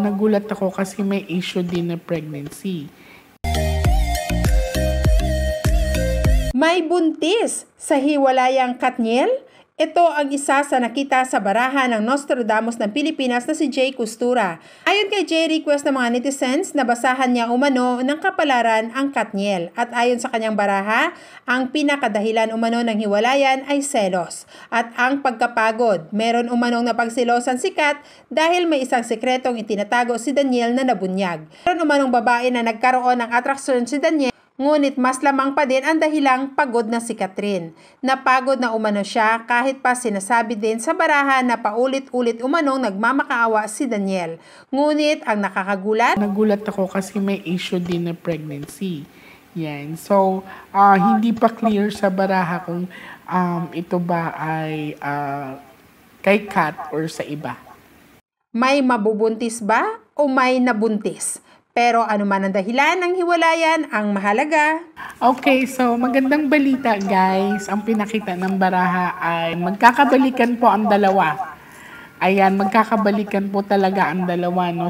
Nagulat ako kasi may issue din na pregnancy. May buntis sa hiwalayang Katniel? Ito ang isa sa nakita sa baraha ng Nostradamus ng Pilipinas na si Jay Costura. Ayon kay Jay, request ng mga netizens na basahan niya umano ng kapalaran ang Katniel. At ayon sa kanyang baraha, ang pinakadahilan umano ng hiwalayan ay selos. At ang pagkapagod, meron umanong napagsilosan si Kat dahil may isang sekretong itinatago si Daniel na nabunyag. Meron umanong babae na nagkaroon ng atraksyon si Daniel, ngunit mas lamang pa din ang dahilang pagod na si Catherine. Napagod na umano siya kahit pa sinasabi din sa baraha na paulit-ulit umanong nagmamakaawa si Daniel. Ngunit ang nakakagulat, nagulat ako kasi may issue din na pregnancy. Yan. So, hindi pa clear sa baraha kung ito ba ay kay Kat or sa iba. May mabubuntis ba o may nabuntis? Pero ano man ang dahilan ng hiwalayan, ang mahalaga. Okay, so magandang balita guys. Ang pinakita ng baraha ay magkakabalikan po ang dalawa. Ayan, magkakabalikan po talaga ang dalawa, no?